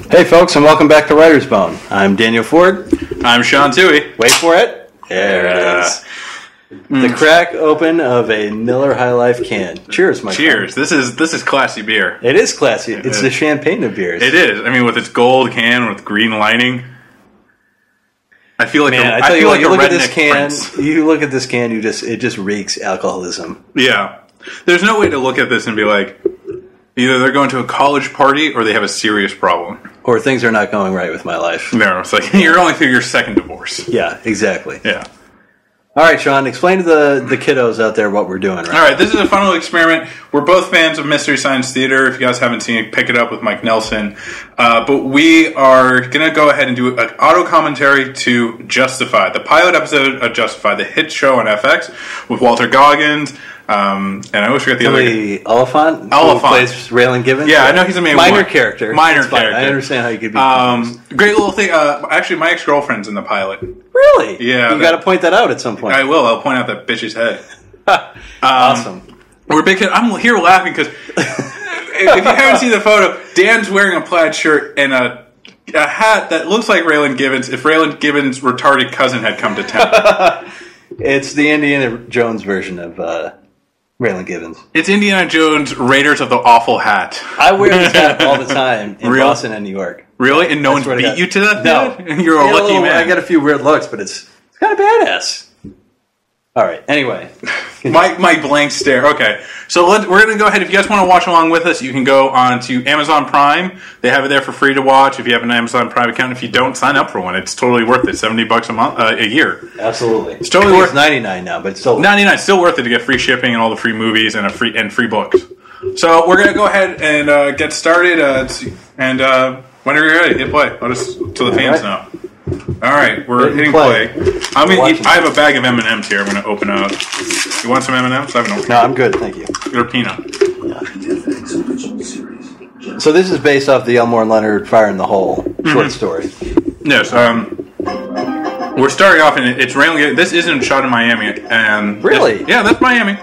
Hey folks, and welcome back to Writer's Bone. I'm Daniel Ford. I'm Sean Tuohy. Wait for it. There it is. The crack open of a Miller High Life can. Cheers, my Cheers. friend. This is classy beer. It is classy. It's the champagne of beers. It is. I mean, with its gold can with green lining. I feel like Man, I feel like you a look at redneck this can. prince. You look at this can. It just reeks alcoholism. Yeah. There's no way to look at this and be like, either they're going to a college party or they have a serious problem. Or things are not going right with my life. No, it's like you're only through your second divorce. Yeah, exactly. Yeah. All right, Sean, explain to the kiddos out there what we're doing right now. All right, this is a fun little experiment. We're both fans of Mystery Science Theater. If you guys haven't seen it, pick it up with Mike Nelson. But we are going to go ahead and do an auto commentary to Justified, the pilot episode of Justified, the hit show on FX with Walter Goggins. And I always forget the other guy. Oliphant? Oliphant. Who plays Raylan Givens? Yeah, I know he's a main minor one. character. Minor It's fine. character. I understand how you could be confused. Great little thing. Actually, my ex-girlfriend's in the pilot. Really? Yeah, You got to point that out at some point. I will. I'll point out that bitch's head. Awesome. We're big. I'm here laughing because if you haven't seen the photo, Dan's wearing a plaid shirt and a hat that looks like Raylan Givens if Raylan Givens' retarded cousin had come to town. It's the Indiana Jones version of Raylan Givens. It's Indiana Jones, Raiders of the Awful Hat. I wear this hat all the time in Real? Boston and New York. Really? And no one's swear to beat God. you to that? No. You're a lucky man. I get a few weird looks, but it's kind of badass. All right. Anyway. My blank stare. Okay, so we're going to go ahead. If you guys want to watch along with us, you can go on to Amazon Prime. They have it there for free to watch if you have an Amazon Prime account. If you don't, sign up for one. It's totally worth it. $70 a month, a year. Absolutely. It's totally It's worth. $99 now, but it's still. $99. Still worth it to get free shipping and all the free movies and free books. So we're going to go ahead and get started. Whenever you're ready, hit play. Let us to the fans know. All right, we're hitting play. I have a bag of M&Ms here. I'm going to open up. You want some M&Ms? I have no. No, I'm good. Thank you. They're peanut. So this is based off the Elmore Leonard Fire in the Hole short story. Yes. We're starting off, and it's raining. This isn't shot in Miami. And Really? Yeah, that's Miami.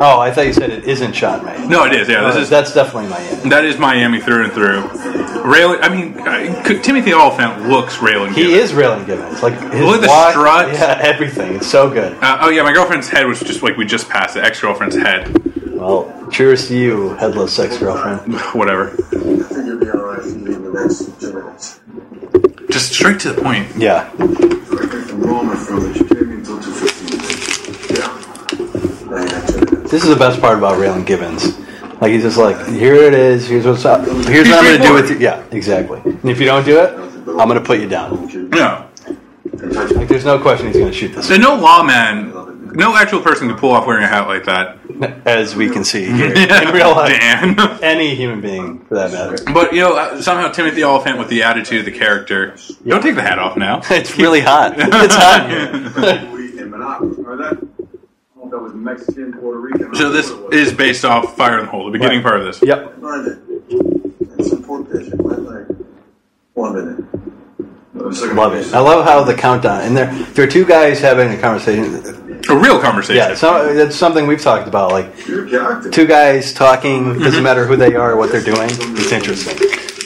Oh, I thought you said it isn't shot in Miami. No, it is. Yeah, That's definitely Miami. that is Miami through and through. Raylan. I mean, Timothy Oliphant looks Raylan. He is Raylan Givens. Like his Look at the walk, strut. Yeah, everything. It's so good. Oh yeah, my girlfriend's head was just like we just passed it. Ex-girlfriend's head. Well, cheers to you, headless sex-girlfriend. Whatever. I think you'll be alright if you leave in the next 2 minutes. Just straight to the point. Yeah. From Rome or from it, you gave me until 2:15. Yeah. Now you have 2 minutes. This is the best part about Raylan Givens. Like, he's just like, here it is, here's what's up. Here's what I'm going to do with you. Yeah, exactly. And if you don't do it, I'm going to put you down. No. Like, there's no question he's going to shoot this. So no lawman, no actual person can pull off wearing a hat like that. As we can see here in real life. Dan. Any human being, for that matter. But, somehow Timothy Oliphant with the attitude of the character. Don't take the hat off now. It's really hot. It's hot here. That was Mexican, Puerto Rican. So this is based off Fire in the Hole, the beginning part of this. Yep. It's a poor patient. Like 1 minute. Love it. I love how the countdown, and there are two guys having a conversation. A real conversation. Yeah, that's something we've talked about. Like, You're two guys talking, doesn't matter who they are or what they're doing. It's interesting.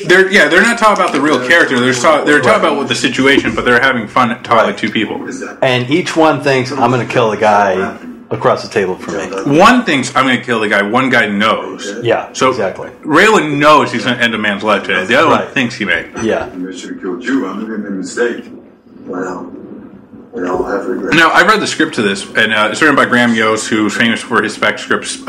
They're not talking about the real character. They're talking about what the situation, but they're having fun talking like two people. And each one thinks, I'm going to kill the guy across the table from me. One thinks I'm going to kill the guy. One guy knows. Yeah, So exactly. Raylan knows he's going to end a man's life today. The other one thinks he may. Yeah. I should have killed you. I made a mistake. Well, we all have regrets. Now, I read the script to this, and it's written by Graham Yost, who's famous for his spec scripts,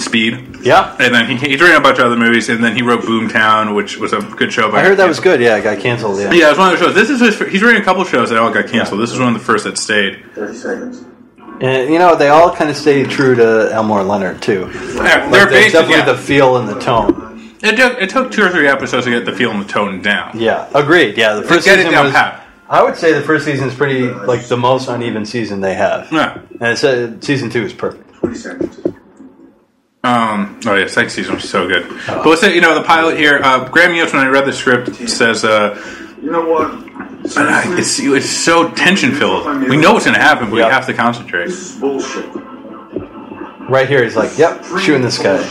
Speed. Yeah. And then he's written a bunch of other movies, and then he wrote Boomtown, which was a good show. I heard that was good. Yeah, it got canceled. Yeah. Yeah, it was one of the shows. He's written a couple shows that all got canceled. This was one of the first that stayed. 30 seconds. And, they all kind of stayed true to Elmore Leonard, too. Yeah, Like, there's definitely the feel and the tone. It took 2 or 3 episodes to get the feel and the tone down. Yeah, agreed. Yeah, the first Get it season down was... pat. I would say the first season is pretty, like, the most uneven season they have. Yeah. And season 2 is perfect. 20 seconds. Oh yeah, second season was so good. But let's say the pilot here. Graham Yost, when I read the script, says, You know what? it's so tension filled. We know what's going to happen, but we have to concentrate. This is bullshit. Right here, he's like, yep, shooting this guy.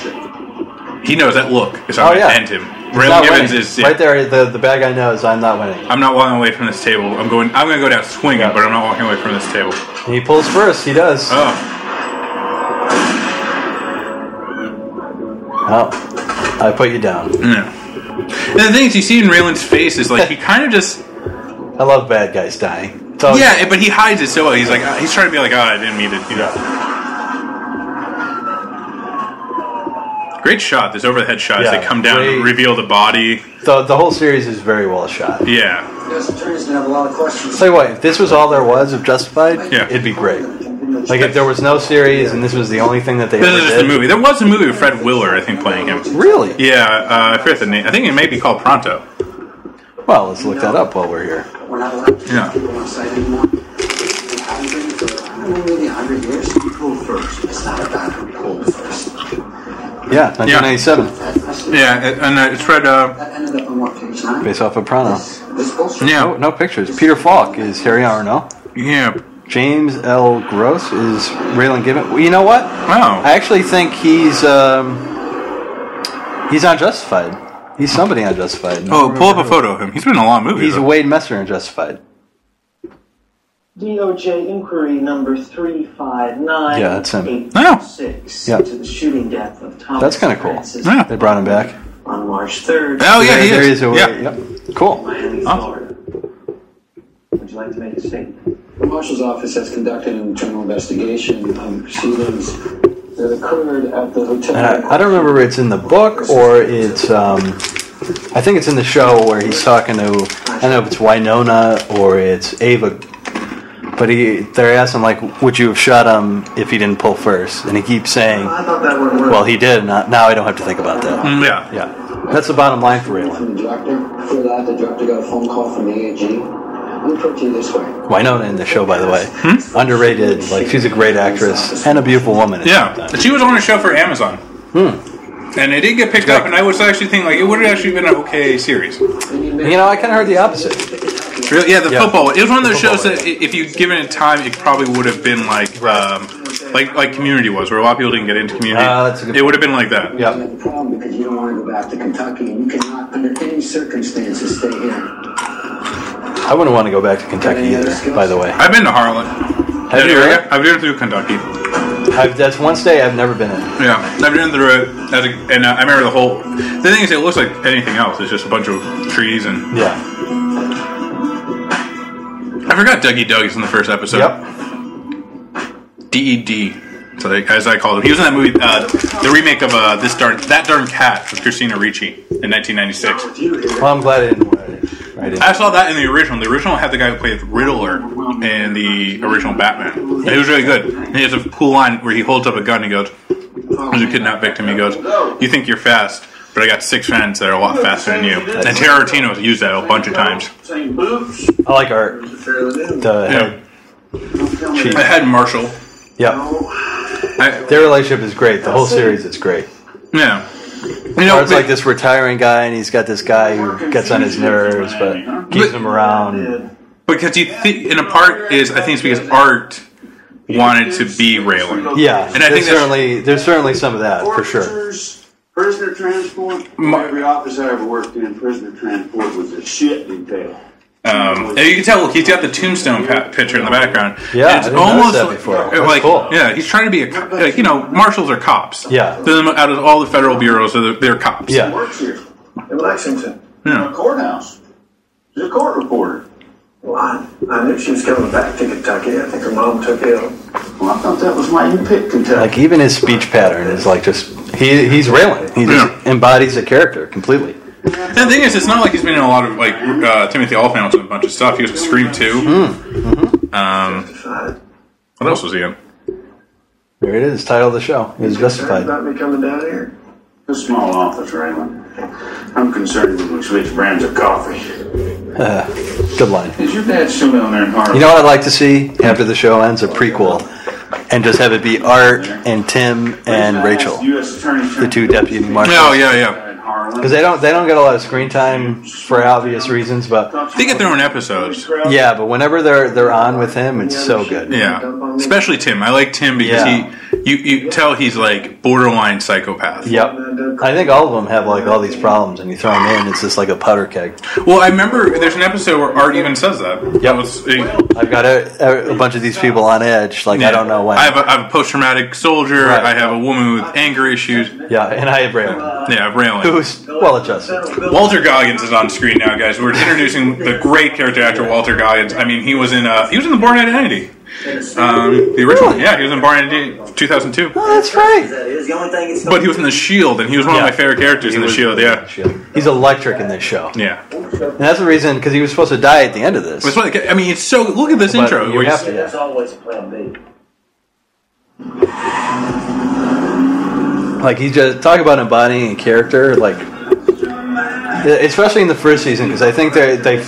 he knows that look is going to end him. Raylan Givens is right there. The bad guy knows I'm not winning. I'm not walking away from this table. I'm going to go down swinging, but I'm not walking away from this table. And he pulls first. He does. Oh, I put you down. Yeah. And the thing is, you see in Raylan's face is like he kind of just. I love bad guys dying. Yeah, but he hides it so well. He's like he's trying to be like, I didn't mean to. Great shot. This overhead shot as they come down and reveal the body. The whole series is very well shot. Yeah. Yes, attorneys gonna have a lot of questions. Tell you what, if this was all there was of Justified, it'd be great. Like if there was no series and this was the only thing that they ever did. This is just a movie. There was a movie with Fred Willard, I think, playing him. Really? Yeah, I forget the name. I think it may be called Pronto. Well, let's look that up while we're here. We're not allowed to people on site anymore. We haven't been for, maybe 100 years. Pull first. It's not about who pulled first. Yeah, 1997. Yeah, and it's Fred. That ended up on what, page 9? Based off of Prano. Yeah. No pictures. Peter Falk is Harry Arno. Yeah. James L. Gross is Raylan Givens. Well, you know what? Wow. I actually think he's on Justified. He's somebody on Justified. Pull up a photo of him. He's been in a lot of movies. He's Wade Messer in Justified. DOJ inquiry number 359. Yeah, that's him. Oh. To the shooting death of Thomas. That's kind of cool. Yeah. They brought him back. On March 3rd. Oh, yeah, he is. Yep. Cool. Miami, Florida. Would you like to make a statement? The Marshal's office has conducted an internal investigation on proceedings that occurred at the hotel. I don't remember if it's in the book or it's. I think it's in the show where he's talking to. I don't know if it's Winona or it's Ava. But they're asking, like, would you have shot him if he didn't pull first? And he keeps saying, well, he did. Now I don't have to think about that. Yeah. That's the bottom line for Raylan. From the director. For that, the director got a phone call from the AG. Let me put it to you this way. Winona in the show, by the way. Underrated. Like, she's a great actress and a beautiful woman. Yeah. She was on a show for Amazon. And it did get picked up, and I was actually thinking, like, it would have actually been an okay series. You know, I kind of heard the opposite. Really? Yeah, the football. It was one of those shows that if you'd given it time, it probably would have been like Community was, where a lot of people didn't get into Community. It would have been like that. Yeah. You have a problem because you don't want to go back to Kentucky, and you cannot, under any circumstances, stay here. I wouldn't want to go back to Kentucky either, by the way. I've been to Harlan. Have you really? I've been through Kentucky. That's one state I've never been in. Yeah, I've been through it, and I remember the whole. The thing is, it looks like anything else. It's just a bunch of trees and. Yeah. I forgot Dougie Doug's in the first episode. Yep. D.E.D. So as I called him, he was in that movie, the remake of That Darn Cat with Christina Ricci in 1996. Well, I'm glad I didn't. I saw that in the original. The original had the guy who played Riddler in the original Batman. And he was really good. And he has a cool line where he holds up a gun and he goes, as a kidnapped victim, he goes, "You think you're fast, but I got 6 friends that are a lot faster than you." And Tarantino has used that a bunch of times. I like Art. The head marshal. Yeah. Their relationship is great. The whole series is great. Yeah. Art's like this retiring guy, and he's got this guy who gets on his nerves, but keeps him around. Because I think it's because Art wanted to be Raylan. Yeah, and I think there's certainly some of that for sure. Prisoner transport. Every office I ever worked in, prisoner transport was a shit detail. And you can tell, look, he's got the Tombstone picture in the background. Yeah, and it's almost that before. Like, cool. Yeah, he's trying to be a cop. Like, marshals are cops. Yeah. Out of all the federal bureaus, they're cops. Yeah. He works here in Lexington. Yeah. A courthouse. She's a court reporter. Well, I knew she was coming back to Kentucky. I think her mom took ill. Well, I thought that was why you picked Kentucky. Like, even his speech pattern is like just he's Raylan. He just embodies the character completely. And the thing is, it's not like he's been in a lot of Timothy Olyphant was in a bunch of stuff. He was in Scream 2. What else was he in? There it is, title of the show. He was Justified. About me coming down here? A small office, Raymond. I'm concerned when we switch brands of coffee. Good line. Is your dad still down there in Harlem? You know what I'd like to see after the show ends? A prequel. And just have it be Art and Tim and Rachel. The 2 deputy marshals. Oh, yeah. because they don't get a lot of screen time for obvious reasons, but They get their own episodes. yeah, but whenever they're on with him, it's so good. Yeah, especially Tim. I like Tim because you tell he's like borderline psychopath. Yep. I think all of them have like all these problems, and you throw them in, it's just like a powder keg. Well, I remember there's an episode where Art even says that. Yep. I've got a bunch of these people on edge. Like I don't know when. I have a post-traumatic soldier. Right. I have a woman with anger issues. Yeah, and I have Raylan. Yeah, Raylan. Who's well adjusted. Walter Goggins is on screen now, guys. We're introducing the great character actor Walter Goggins. I mean, he was in the Born Identity. The original, yeah, he was in Born Identity 2002. Oh, that's right. But he was in The Shield, and he was one of my favorite characters in The Shield. Yeah, he's electric in this show. Yeah, and that's the reason because he was supposed to die at the end of this. I mean, it's so. Look at this intro. You have to, There's always a plan B. Like he just talk about embodying a character, like especially in the first season, because I think they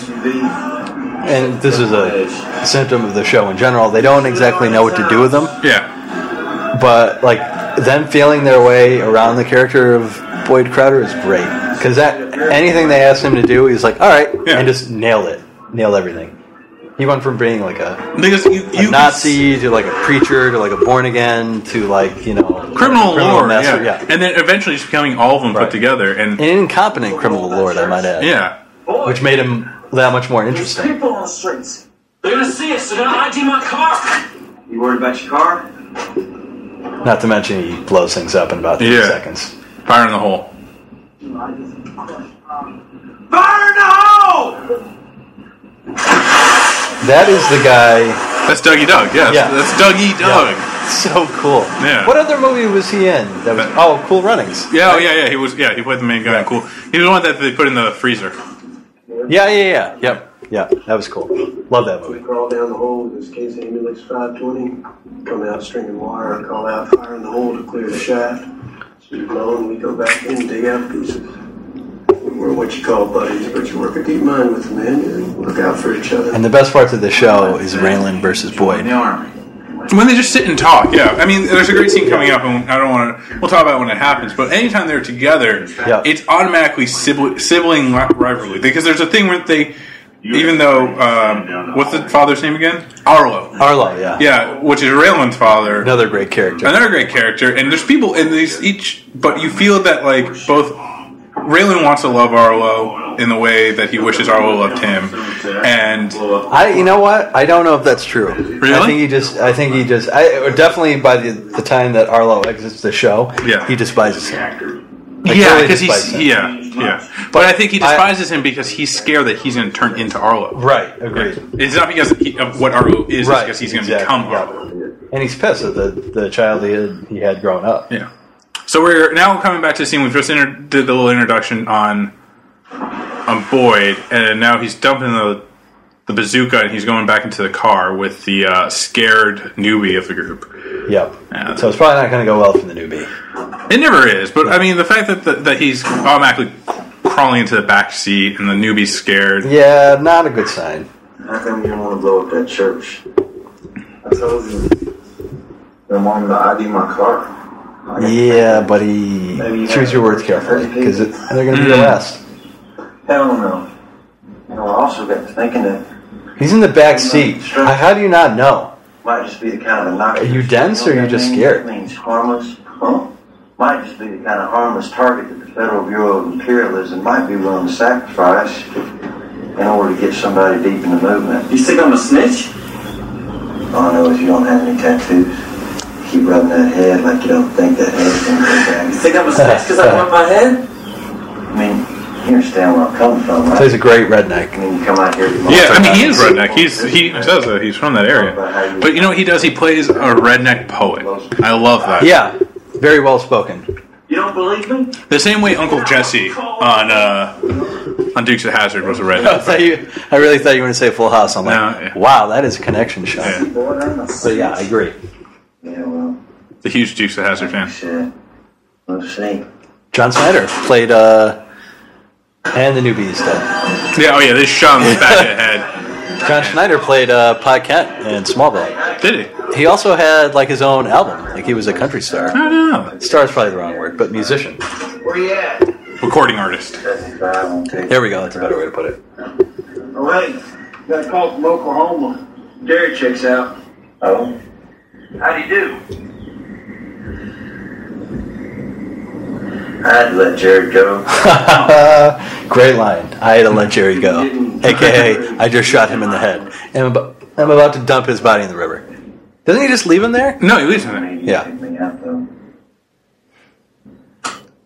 and this is a symptom of the show in general. They don't exactly know what to do with them. Yeah, but like them feeling their way around the character of Boyd Crowder is great because that anything they asked him to do, he's like, all right, and just nailed everything. He went from being like a Nazi to like a preacher to like a born again to like criminal lord, master, yeah, and then eventually just becoming all of them put together, and an incompetent criminal lord, I might add. Yeah, which made him that much more interesting. People on the streets. They're gonna see us. They're gonna ID my car. You worried about your car? Not to mention he blows things up in about 3 seconds. Fire in the hole. Fire in the hole! That is the guy. That's Dougie Doug. Yes, yeah, that's Dougie Doug. Yeah. So cool. Yeah. What other movie was he in? That was Cool Runnings. Yeah, right? yeah. He was. Yeah, he played the main guy. Right. Cool. He was the one that they put in the freezer. Yeah. Yep. Yeah, that was cool. Love that movie. Crawl down the hole with his case ambulance 520. Come out stringing wire and call out fire in the hole to clear the shaft. Shoot low and we go back in and dig out pieces. We're what you call buddies, but you work a deep mind with them, man. You look out for each other. And the best parts of the show is Raylan versus Boyd. When they just sit and talk, yeah. I mean, there's a great scene coming up, and I don't want to. We'll talk about it when it happens. But anytime they're together, it's automatically sibling rivalry because there's a thing where they, even though what's the father's name again? Arlo, yeah, which is Raylan's father. Another great character. And there's people in these but you feel that like both. Raylan wants to love Arlo in the way that he wishes Arlo loved him, and you know what? I don't know if that's true. Really? I think he just. Definitely by the time that Arlo exits the show, he despises him. Like, because But I think he despises him because he's scared that he's going to turn into Arlo. Right. Agreed. It's not because of what Arlo is; it's because he's going to become Arlo. And he's pissed at the child he had growing up. Yeah. So we're now coming back to the scene. We've just did the little introduction on Boyd, and now he's dumping the bazooka, and he's going back into the car with the scared newbie of the group. Yep. So it's probably not going to go well for the newbie. It never is, but I mean the fact that he's automatically crawling into the back seat and the newbie's scared. Yeah, not a good sign. How come you don't want to blow up that church? I told you. They wanted to ID my car. Yeah, buddy. Choose your words carefully, because they're going to be the last. Hell no. I also got to thinking that... He's in the back seat. How do you not know? Might just be the kind of knock. Are you dense, or are you just scared? Means harmless. Huh? Might just be the kind of harmless target that the Federal Bureau of Imperialism might be willing to sacrifice in order to get somebody deep in the movement. You think I'm a snitch? I know if you don't have any tattoos. Keep rubbing that head like you don't think that head's going to go back. You think I'm a snitch because I want my head? I mean, you understand where I'm coming from, right? So he's a great redneck. I mean, you come out here... Yeah, I mean, he is redneck. He says that. He's from that area. But you know what he does? He plays a redneck poet. I love that. Yeah, very well spoken. You don't believe me? The same way Uncle Jesse on Dukes of Hazzard was a redneck. I really thought you were going to say Full House. I'm like, wow, that is a connection shot. Yeah. But yeah, I agree. Yeah, well... The huge Dukes of Hazzard fan. Shit. Let's see. John Snyder played, and the newbie's dead. Yeah, they shot him in the back of the head. John Schneider played Pa Kent in Smallville. Did he? He also had like his own album. Like he was a country star. I don't know. Star is probably the wrong word, but musician. Where you at? recording artist. There we go. That's a better way to put it. Oh, hey, got a call from Oklahoma. Derek checks out. Oh? How'd he do? I had to let Jared go. Great line. I had to let Jerry go. AKA, I just shot him in the head. And I'm about to dump his body in the river. Doesn't he just leave him there? No, he leaves him there. Yeah.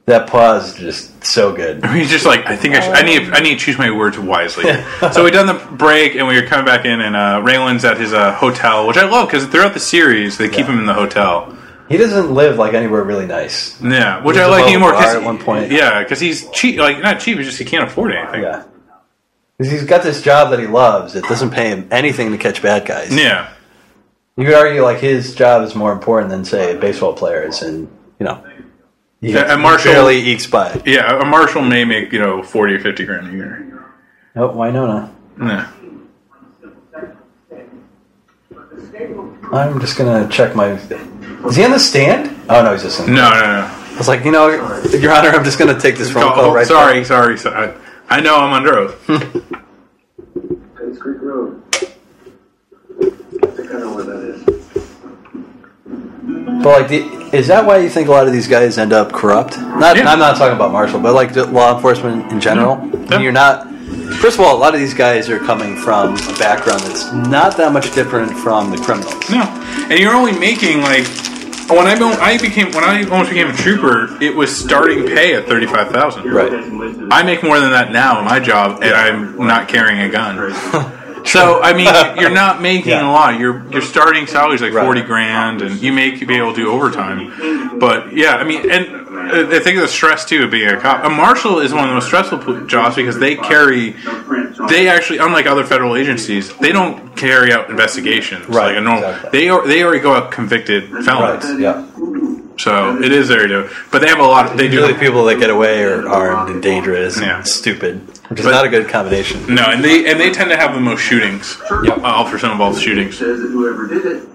That pause is just so good. He's just like, I think I need to choose my words wisely. So we done the break, and we were coming back in, and Raylan's at his hotel, which I love because throughout the series they keep him in the hotel. He doesn't live like anywhere really nice. Yeah, which I like anymore. At one point, yeah, because he's cheap. Like not cheap, it's just he can't afford anything. Yeah, because he's got this job that he loves. It doesn't pay him anything to catch bad guys. Yeah, you could argue like his job is more important than say a baseball player's, and he Marshall barely ekes by. Yeah, a marshal may make 40 or 50 grand a year. Oh, why not? Yeah. I'm just gonna check my. Is he on the stand? Oh no, he's just. No. I was like, Your Honor, I'm just gonna take this phone call right. Sorry. I know I'm under oath. Hayes Creek Road. I think I know where that is. But is that why you think a lot of these guys end up corrupt? I'm not talking about Marshall, but like law enforcement in general. Yeah. You're not. First of all, a lot of these guys are coming from a background that's not that much different from the criminals. No, and you're only making when I almost became a trooper, it was starting pay at $35,000. Right. I make more than that now in my job, and I'm not carrying a gun. So I mean, you're not making a lot. Your starting salary is like 40 grand, and you may be able to do overtime. But yeah, I mean, and I think the stress too of being a cop. A marshal is one of the most stressful jobs because they actually, unlike other federal agencies, they don't carry out investigations like a normal. Exactly. They already go out convicted felons. Right. Yeah. So it is very different. But they have a lot. They usually people that get away are armed and dangerous and stupid, which is not a good combination. No, and they tend to have the most shootings. All percent involved shootings.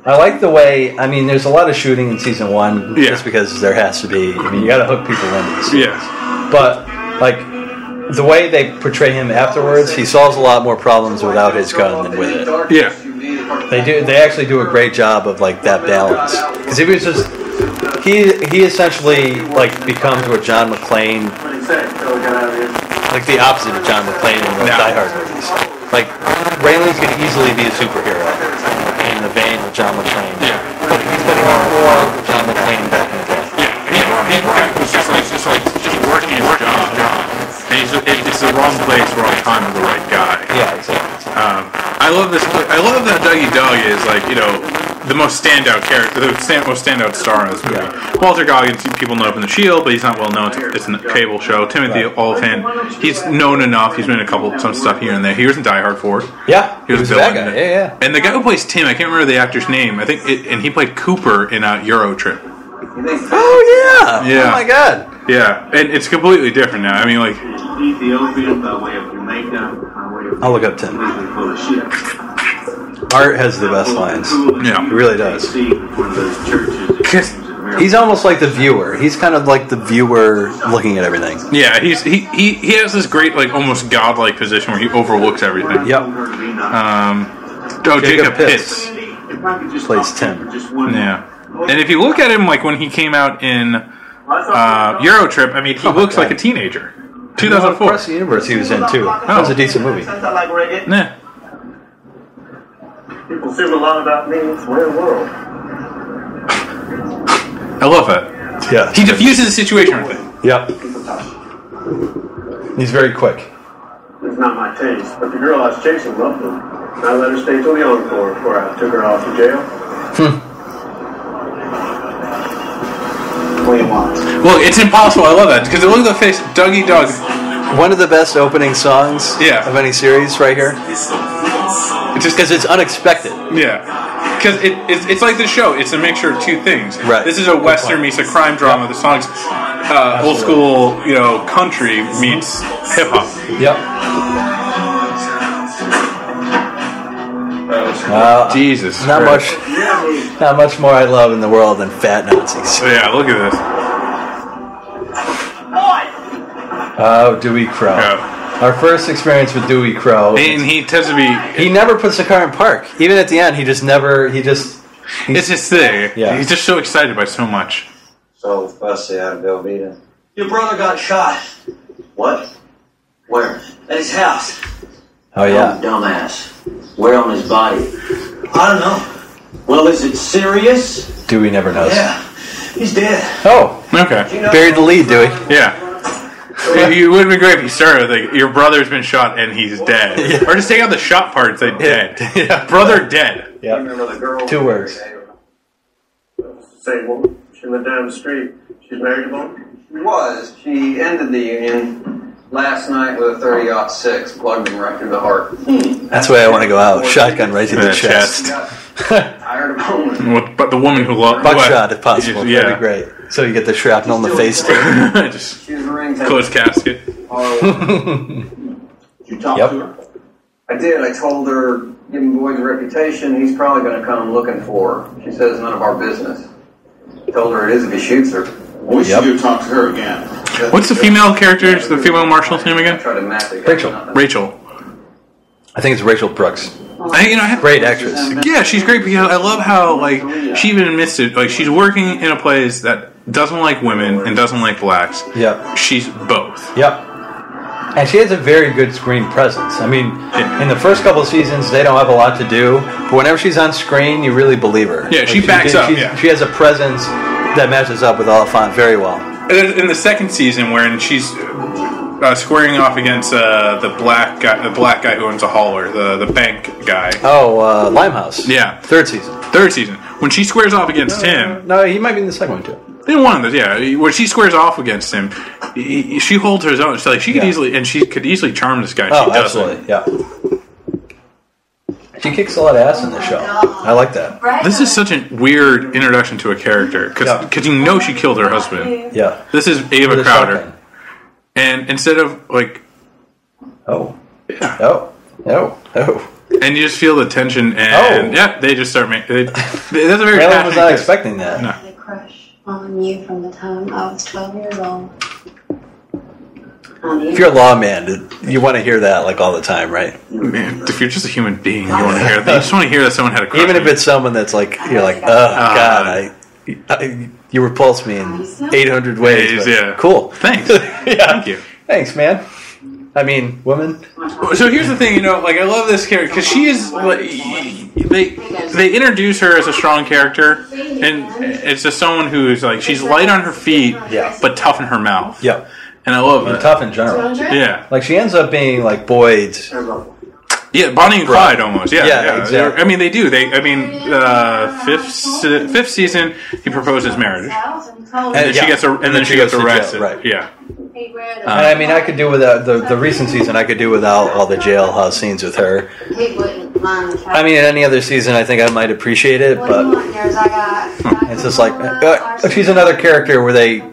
I like the way. I mean, there's a lot of shooting in season 1, just because there has to be. I mean, you got to hook people into the series. Yeah. But like the way they portray him afterwards, he solves a lot more problems without his gun than with it. Yeah. They actually do a great job of like that balance, because if he was just. He essentially becomes what John McClane, like the opposite of John McClane in the Die Hard movies. Like Raylan's can easily be a superhero in the vein of John McClane. Yeah, but he's been more John McClane back in the day. He's just working his job. And it's the wrong place, wrong time, with the right guy. Yeah, exactly. I love this. I love that Dougie Doug is the most standout character, the most standout star in this movie. Yeah. Walter Goggins, people know him in The Shield, but he's not well known. It's a cable show. Timothy Olyphant, he's known enough. He's been in some stuff here and there. He was in Die Hard 4. Yeah, he was that guy. Yeah. And the guy who plays Tim, I can't remember the actor's name. I think, and he played Cooper in Euro Trip. Oh yeah! Oh my god! Yeah, and it's completely different now. I mean, Ethiopian by way of Jamaica. I'll look up Tim. Art has the best lines. Yeah, he really does. He's almost like the viewer. He's kind of like the viewer looking at everything. Yeah, he has this great almost godlike position where he overlooks everything. Yep. Jacob Pitts plays Tim. Yeah, and if you look at him when he came out in Euro Trip, I mean, he looks like a teenager. 2004. Across the Universe he was in too. That was a decent movie. Yeah. People assume a lot about me. It's my world. I love that. Yeah. He diffuses the situation with it. Yep. He's very quick. It's not my taste, but the girl I was chasing loved him. I let her stay till the encore before I took her off to jail. What do you want? Well, it's impossible. I love that because look at the face, Dougie Doug. One of the best opening songs of any series right here. It's just because it's unexpected. Yeah, because it's like the show. It's a mixture of two things. Right. This is a Western meets a crime drama. The song's old school, country meets hip hop. Yep. Jesus. Not much more I love in the world than fat Nazis. Yeah, look at this. Oh, Dewey Crow. Yeah. Our first experience with Dewey Crow. And he tends to be... He never puts the car in park. Even at the end, he just never... It's his thing. Yeah. He's just so excited by so much. So fussy out of Velveeta. Your brother got shot. What? Where? At his house. Oh, yeah. Oh, dumbass. Where on his body? I don't know. Well, is it serious? Dewey never knows. Yeah. He's dead. Oh. Okay. You know, Buried the lead, Dewey. Yeah. It would have been great if you started with, like, your brother's been shot and he's dead. Yeah. Or just take out the shot part and say dead. Yeah. Brother dead. You Yep. remember the girl? 2 words. Same woman. She lived down the street. She's married to one? She was. She ended the union last night with a 30-06, plugged him right through the heart. That's the way I want to go out. Shotgun right to the chest. Tired of homeless. But the woman who loved... Buckshot, if possible. Yeah. That'd be great. So you get the shrapnel in the face, too. Just She was a ring closed casket. You talk Yep. to her? I did. I told her, given Boyd's reputation, he's probably going to come looking for her. She says none of our business. Told her it is if he shoots her. We should Yep. go talk to her again. What's the female character's, the female marshal's name I again? tried to map it. Rachel. Rachel. I think it's Rachel Brooks. I have, Great actress. yeah, she's great because I love how, like, she even admits it. Like, she's working in a place that doesn't like women and doesn't like blacks. Yep. She's both. Yep. And she has a very good screen presence. I mean, in the first couple of seasons, they don't have a lot to do. But whenever she's on screen, you really believe her. Yeah, she backs up, she's- yeah. She has a presence that matches up with Oliphant very well. In the second season, wherein she's squaring off against the black guy who owns a hauler, the bank guy. Oh, Limehouse. Yeah. Third season. Third season. When she squares off against him, No, he might be in the second one, too. in one of those, yeah. When she squares off against him, she holds her own. So, like, she could easily charm this guy. Oh, She doesn't. absolutely. Yeah. She kicks a lot of ass in this show. I like that. This is such a weird introduction to a character because you know she killed her husband. Yeah. This is With Ava a Crowder, shotgun. and instead of like, Oh. yeah, Oh. Oh. Oh. and you just feel the tension, and yeah, they just start making. That's a very Raylan was passionate not kiss. expecting that. No. I had a crush on you from the time I was 12 years old. If you're a lawman, you want to hear that like all the time, right? Man, if you're just a human being, you want to hear that. You just want to hear that someone had a crush. Even on if you. it's someone that's like, you're like, oh, God, you repulse me in 800 ways. Ways, but yeah. Cool. Thanks. Yeah. Thank you. Thanks, man. I mean, woman. So here's the thing, like I love this character because she is. Like, they introduce her as a strong character, and it's just someone who's like she's light on her feet, Yeah. but tough in her mouth. Yep. And I love And it. tough in general. Yeah, Like, she ends up being like Boyd's. yeah, Bonnie and Clyde almost. Yeah, Yeah, exactly. I mean, they do. Fifth season, he proposes marriage, and then yeah. she gets to jail, arrested. right. Yeah. And I mean, I could do without the recent season. I could do without all the jailhouse scenes with her. I mean, in any other season, I think I might appreciate it, but it's just like she's another character where they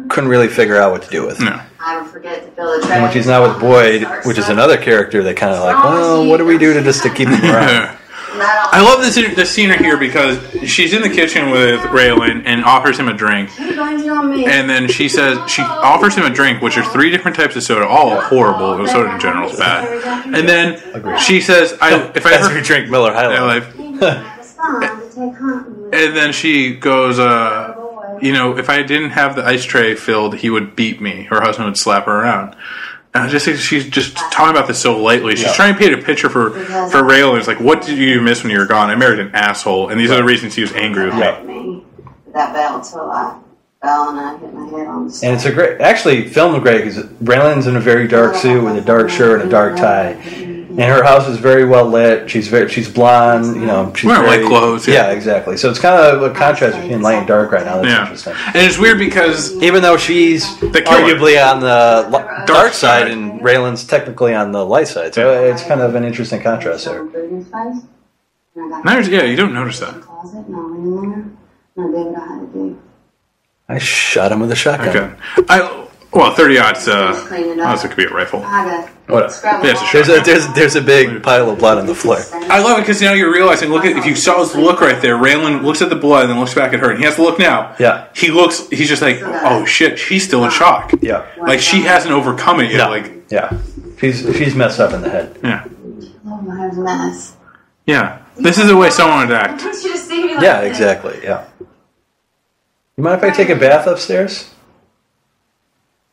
couldn't really figure out what to do with. No. And when she's not with Boyd, which is another character, they kind of like, well, what do we do to keep him around? I love this scene right here because she's in the kitchen with Raylan and offers him a drink, and then she offers him a drink, which are 3 different types of soda, all horrible. The soda in general is bad. And then she says, "If I That's ever we drink Miller High Life." and then she goes, if I didn't have the ice tray filled, he would beat me. Her husband would slap her around. And I just think she's just talking about this so lightly. She's trying to paint a picture for Raylan. It's like, what did you miss when you were gone? I married an asshole, and these are the reasons he was angry with me. That bell till I fell and I hit my head on the And it's a great, actually filmed great because Raylan's in a very dark suit with a dark shirt and a dark tie, and her house is very well lit. She's blonde, she's Wearing very, light clothes. Yeah, exactly. So it's kind of a contrast between light and dark right now. That's interesting. And it's weird because Even though she's killer. arguably on the dark side. side and Raylan's technically on the light side, so it's kind of an interesting contrast there. you don't notice that. I shot him with a shotgun. Okay. Well, 30-aughts, Clean it up. also could be a rifle. I got What? scrub Yeah, it. it's a There's a big pile of blood on the floor. I love it because now you're realizing, look at, if you saw his look right there, Raylan looks at the blood and then looks back at her, and he has to look now. Yeah. He's just like, oh shit, she's still in shock. Yeah. Like, she hasn't overcome it yet. No. Like, Yeah. She's messed up in the head. yeah. Oh, my mess. Yeah. This is the way someone would act. Why don't you just see me like Yeah, this? exactly. Yeah. You mind if I take a bath upstairs?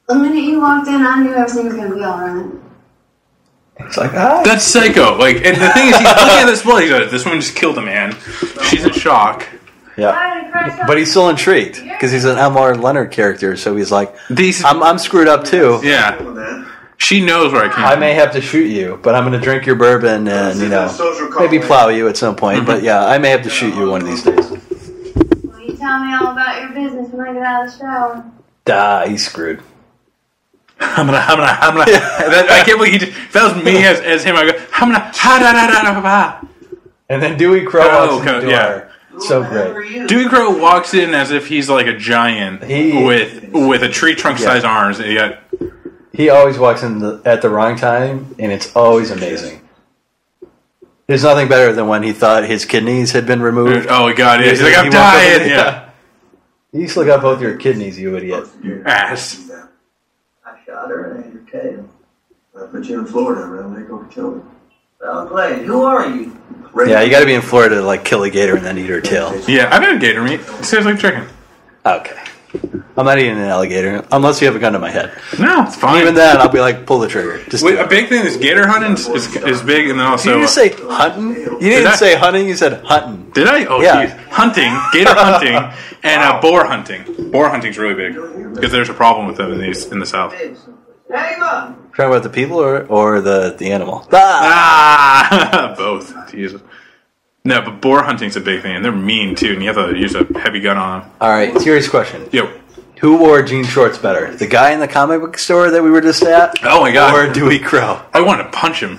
The minute you walked in, I knew everything was going to be all right. It's like, ah. That's psycho. Like, and the thing is, he's looking at this blood. He's like, this woman just killed a man. She's in shock. Yeah. But he's still intrigued because he's an Elmore Leonard character, so he's like, These, I'm screwed up too. yeah. She knows where I came I from. may have to shoot you, but I'm going to drink your bourbon and, maybe plow you at some point. But yeah, I may have to shoot you one of these days. Well, you tell me all about your business when I get out of the shower. He's screwed. I'm gonna. I can't believe he just, if that was me as him, I go, ha-da-da-da-da-da. And then Dewey Crow Oh, walks in the okay, door. yeah. So great. Dewey Crow walks in as if he's like a giant with a tree trunk size arms. And He always walks in at the wrong time, and it's always amazing. There's nothing better than when he thought his kidneys had been removed. oh god, yeah. He's like, He I'm walked over dying. there, Yeah. You still got both your kidneys, you idiot. Ass. I shot her and ate her tail. I put you in Florida, around there, go kill her. Well, Glad, who are you? Yeah, you got to be in Florida to like kill a gator and then eat her tail. Yeah, I've had gator meat. It tastes like chicken. Okay. I'm not eating an alligator unless you have a gun to my head. No, it's fine. Even then, I'll be like, pull the trigger. Just do A it. big thing is gator hunting is big, and then also. Did you just say hunting? You didn't say hunting. You said hunting. Did I? Oh, Yeah. geez. Hunting, gator hunting, and boar hunting. Boar hunting's really big because there's a problem with them in the south. Hang on. Talking about the people or the animal? Both. Jesus. No, but boar hunting's a big thing, and they're mean too, and you have to use a heavy gun on them. All right, serious question. Yo. Who wore jean shorts better? The guy in the comic book store that we were just at? Oh my god. Or Dewey Crow? I want to punch him.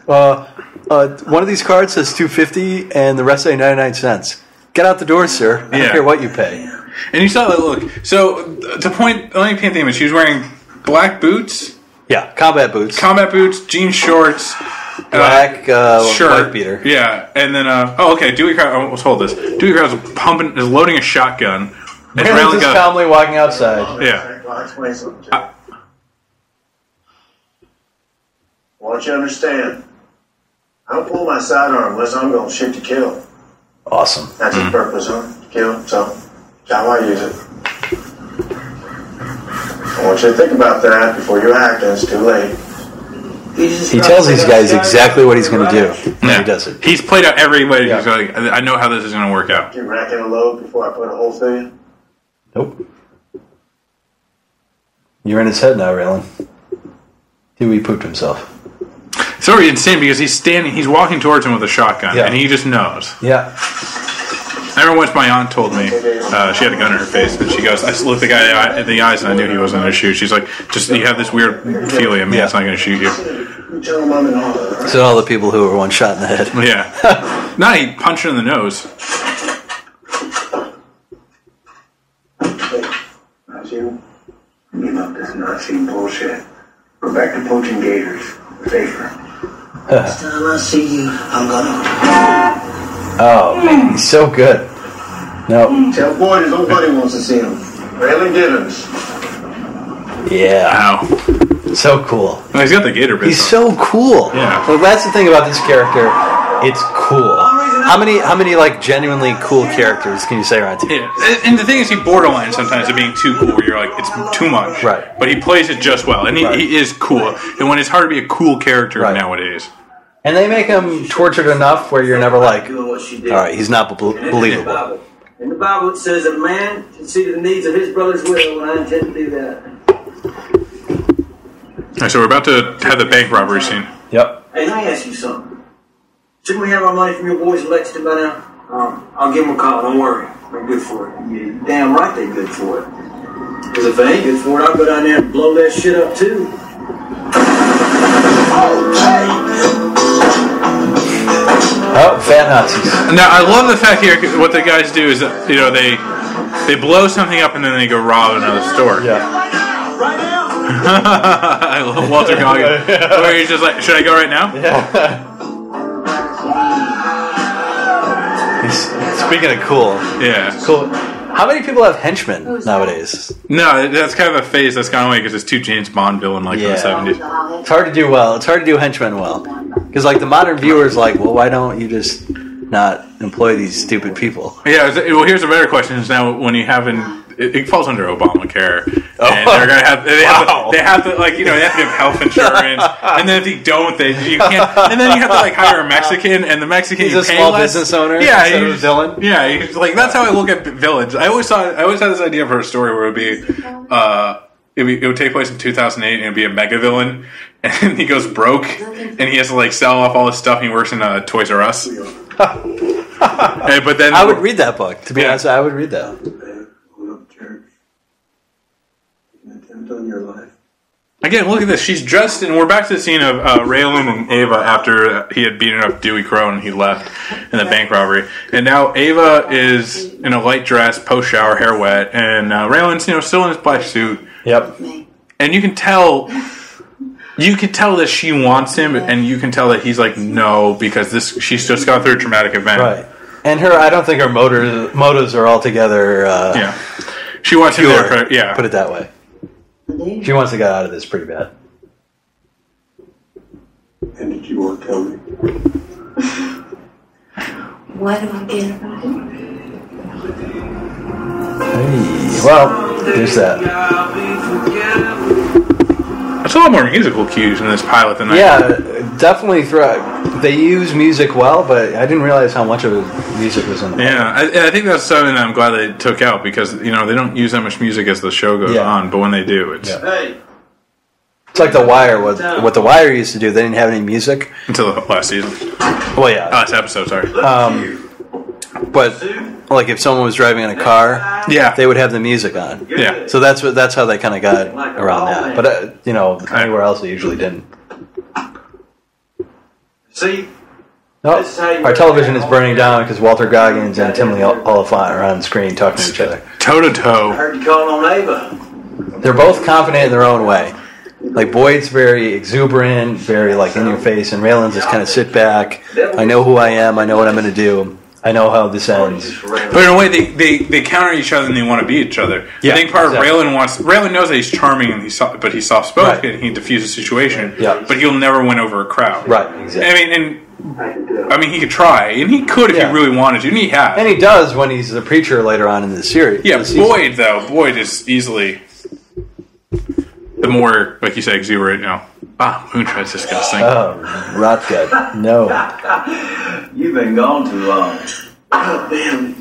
One of these cards says $2.50 and the rest say 99 cents. Get out the door, sir. I don't Yeah. care what you pay. And you saw that look. So, the point, let me paint the image. She was wearing black boots, Yeah, combat boots. combat boots, jean shorts, Black shirt, wife beater. Yeah, and then Dewey Crow. Let's hold this. Dewey Crow is loading a shotgun. And And Raylan his goes, family walking outside. yeah. I'll explain something to you. I want you to understand. I don't pull my sidearm unless I'm going to shoot to kill. Awesome. That's its purpose, huh? Kill. So, that's how I use it. I want you to think about that before you act, and it's too late. He tells these guys exactly what he's going to do. And Yeah. he does it. He's played out every way. Yeah. He's like, I know how this is going to work out. You racking a load before I put a hole through you? Nope. You're in his head now, Raylan. Dewey pooped himself. It's already insane because he's walking towards him with a shotgun, Yeah. and he just knows. Yeah. I remember once my aunt told me she had a gun in her face, and she goes, I just looked the guy in the eyes, and I knew he wasn't going to shoot. She's like, just you have this weird feeling in me, it's not going to shoot you. You tell them I'm in order, right? So all the people who were one shot in the head. Yeah. Not he punched her in the nose. Hey, that's you. Give up this Nazi bullshit. We're back to poaching gators. Safer. Next time I see you, I'm gonna. Oh, man, he's so good. No. Tell Boyd his old buddy wants to see him. Raylan Givens. Yeah. Ow. So cool. Oh, he's got the gator bits He's on. so cool. Yeah. Well, that's the thing about this character. It's cool. How many like genuinely cool characters can you say around TV? Yeah. And the thing is, he borderline sometimes of being too cool, where you're like, it's too much. Right. But he plays it just well, and he is cool. And when it's hard to be a cool character Right. nowadays. And they make him tortured enough where you're never like, Doing what she did. all right, he's not believable. In the Bible, it says a man should see to the needs of his brother's widow, and I intend to do that. All right, so we're about to have the bank robbery scene. Yep. Hey, let me ask you something. Shouldn't we have our money from your boys in Lexington by now? I'll give them a call. Don't worry. They're good for it. Yeah, damn right they're good for it. Because if they ain't good for it, I'll go down there and blow that shit up too. Oh, fat Nazis. Now, I love the fact here, what the guys do is that, they blow something up and then they go rob another store. Yeah. Right now? I love Walter Goggins. Where he's just like, should I go right now? Yeah. Speaking of cool. Yeah. Cool. How many people have henchmen nowadays? No, that's kind of a phase that's gone away because it's too James Bond villain like in the 70s. It's hard to do well. It's hard to do henchmen well. Because like the modern viewer's like, well, why don't you just not employ these stupid people? Yeah, well, here's a better question. Is now when you haven't... It falls under Obamacare, and they're gonna have. They have to like they have to give health insurance, and then if you don't, you can't. And then you have to like hire a Mexican, and the Mexican He's you a pay small less. business owner. Yeah, instead of a villain. Yeah, he's like that's how I look at villains. I always had this idea for a story where it would take place in 2008, and it'd be a mega villain, and he goes broke, and he has to like sell off all his stuff. And he works in Toys R Us. But then I would read that book. To be honest, I would read that. On your life. Again, look at this. She's dressed, and we're back to the scene of Raylan and Ava after he had beaten up Dewey Crone and he left in the bank robbery. And now Ava is in a light dress, post-shower, hair wet, and Raylan's still in his black suit. Yep. And you can tell that she wants him, and you can tell that he's like no because she's just gone through a traumatic event. Right. And I don't think her motives are altogether. Yeah. She wants him there. Put it that way. She wants to get out of this pretty bad. And did you want to tell me? What do I get about it? Hey, well, there's that. There's a lot more musical cues in this pilot than Definitely they use music well, but I didn't realize how much of the music was in there. Yeah, I think that's something that I'm glad they took out because they don't use that much music as the show goes on, but when they do, it's it's like The Wire. What The Wire used to do, they didn't have any music until the last season. Well, yeah, last episode. Sorry, but like if someone was driving in a car, they would have the music on. Yeah, so that's how they kind of got around that. But anywhere else they usually didn't. See? No, our television is burning down because Walter Goggins and Tim Oliphant are on screen talking to each other. Toe to toe. I heard you calling on Ava. They're both confident in their own way. Like Boyd's very exuberant, very like in your face, and Raylan's just kind of sit back. I know who I am. I know what I'm going to do. I know how this ends. But in a way, they counter each other and they want to be each other. I think part of Raylan knows that he's charming and he's soft spoken and he diffuses the situation. Yeah. But he'll never win over a crowd. Right. Exactly. I mean, he could try, and he could if he really wanted to, and he has. And he does when he's the preacher later on in the series. Yeah, Boyd is easily the more, like you say, exuberant. Moonshine's disgusting. Oh, rot gut. No. You've been gone too long. God damn.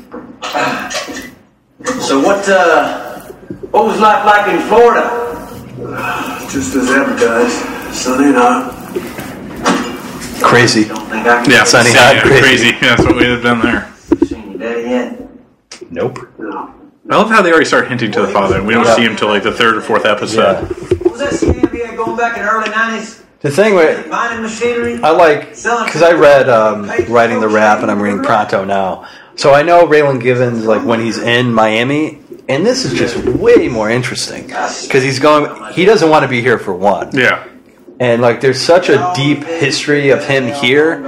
So what was life like in Florida? Just as advertised. Sunny and hot. Crazy. Don't think I can Sunny hot, crazy. That's what we have done there. seen your daddy yet? Nope. No. I love how they already start hinting to the father, and we don't see him till like the third or fourth episode. What was that scam he had going back in the early 90s? The thing with Mining machinery? I like, because I read Writing the Rap, and I'm reading Pronto now. So I know Raylan Givens, like when he's in Miami, and this is just way more interesting because he doesn't want to be here for one. Yeah. And like there's such a deep history of him here.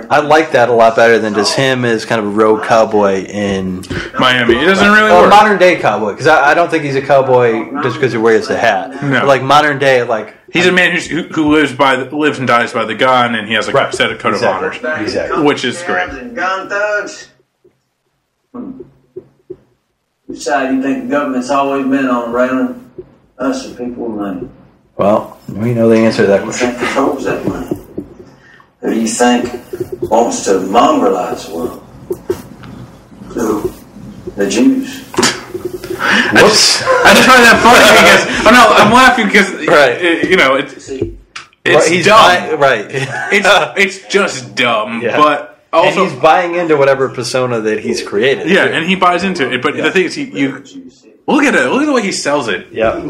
I like that a lot better than just him as kind of a rogue cowboy in Miami. It doesn't really work. Modern day cowboy, because I don't think he's a cowboy just because he wears the hat. No. But like modern day, like he's a man who lives and dies by the gun, and he has a set of code of honors, which is great. Gun thugs. Which side do you think the government's always been on, Raylan? Us or people with money? Well, we know the answer to that Who do you question. think controls that money? Who do you think wants to mongrelize the world? Who? The Jews. Whoops. I just find that funny because I'm laughing because it's He's dumb. Right. It's just dumb, Yeah. but also and he's buying into whatever persona that he's created. yeah, too. and he buys into it. But the thing is, you look at it. Look at the way he sells it. Yeah.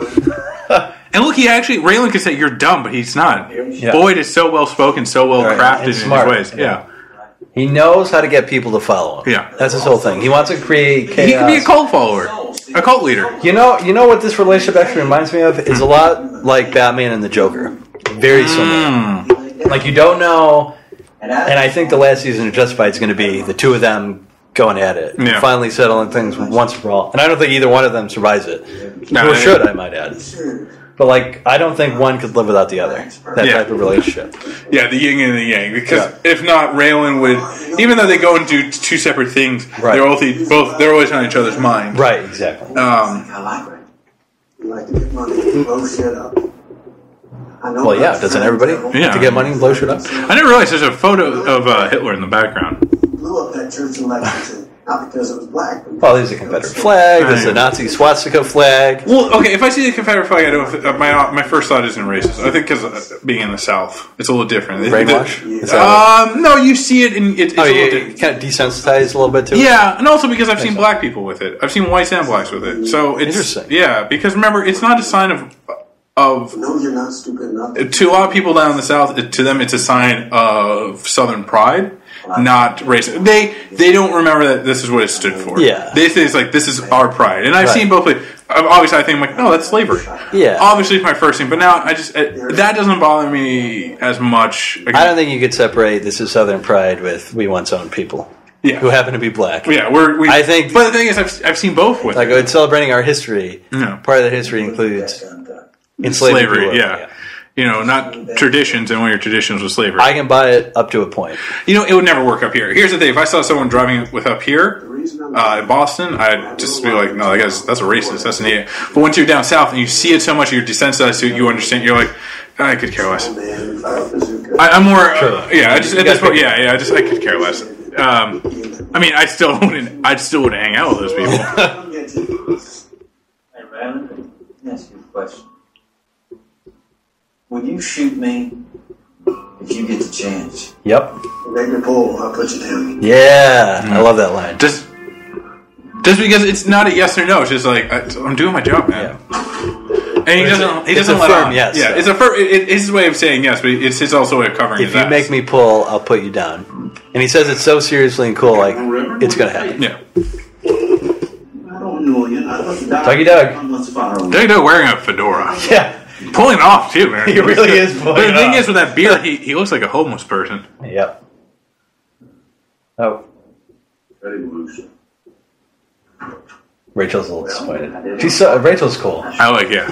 And look, Raylan could say you're dumb, but he's not. Yeah. Boyd is so well spoken, so well crafted and in smart. his ways. Yeah. He knows how to get people to follow him. Yeah. That's his whole thing. He wants to create chaos. He can be a cult follower. A cult leader. You know what this relationship actually reminds me of is a lot like Batman and the Joker. Very similar. Like, you don't know, and I think the last season of Justified is going to be the two of them going at it, finally settling things once for all. And I don't think either one of them survives it. Or should, I might add. But, like, I don't think one could live without the other. That type of relationship. Yeah, the yin and the yang. Because if not, Raylan would, even though they go and do two separate things, they're always on each other's mind. Right, exactly. I like it. You like to get money, blow shit up. Well, yeah, doesn't everybody to get money and blow shit up? I didn't realize there's a photo of Hitler in the background. Blew up that church in Lexington, not because it was black. Well, there's a Confederate flag, there's the Nazi swastika flag. Well, okay, if I see the Confederate flag, I don't. My first thought isn't racist. I think because being in the South, it's a little different. Brainwash? No, you see it, and it's a little different. Kind of desensitized a little bit to it? Yeah, and also because I've seen black people with it. I've seen whites and blacks with it. So it's interesting. Yeah, because remember, it's not a sign of no, you're not stupid enough. To a lot of people down in the South, to them, it's a sign of Southern pride, not racist. They don't remember that this is what it stood for. Yeah, they think it's like this is our pride, and I've seen both ways. Obviously, I think like, no, that's slavery. Yeah, obviously, it's my first thing, but now that doesn't bother me as much. Again, I don't think you could separate this is Southern pride with we once owned people. Yeah. Who happen to be black. Yeah, I think. But the thing is, I've seen both with it's celebrating our history. Part of the history includes slavery. Yeah. You know, not traditions, and one of your traditions was slavery. I can buy it up to a point. You know, it would never work up here. Here's the thing: if I saw someone driving with up here in Boston, I'd just be like, "No, that's a racist. That's an idiot." But once you're down south and you see it so much, you're desensitized to it. You understand. You're like, I could care less. I'm more, I just at this point, I could care less. I mean, I still wouldn't hang out with those people. Hey, Raylan, let me ask you a question. Would you shoot me if you get the chance? Yep. Make me pull, I'll put you down. Yeah, I love that line. Just because it's not a yes or no, it's just like I'm doing my job, man. Yeah. And he doesn't let on. Yes. Yeah, it's it's his way of saying yes, but it's his also way of covering his ass. If you make me pull, I'll put you down. And he says it so seriously and cool, like it's gonna happen. Yeah. I don't know, Dougie Doug. Dougie Doug wearing a fedora. Yeah. Pulling it off too, man. He really is pulling it off. The thing is, with that beard, he looks like a homeless person. Yep. Oh. Rachel's a little disappointed. Rachel's cool. I like, Yeah,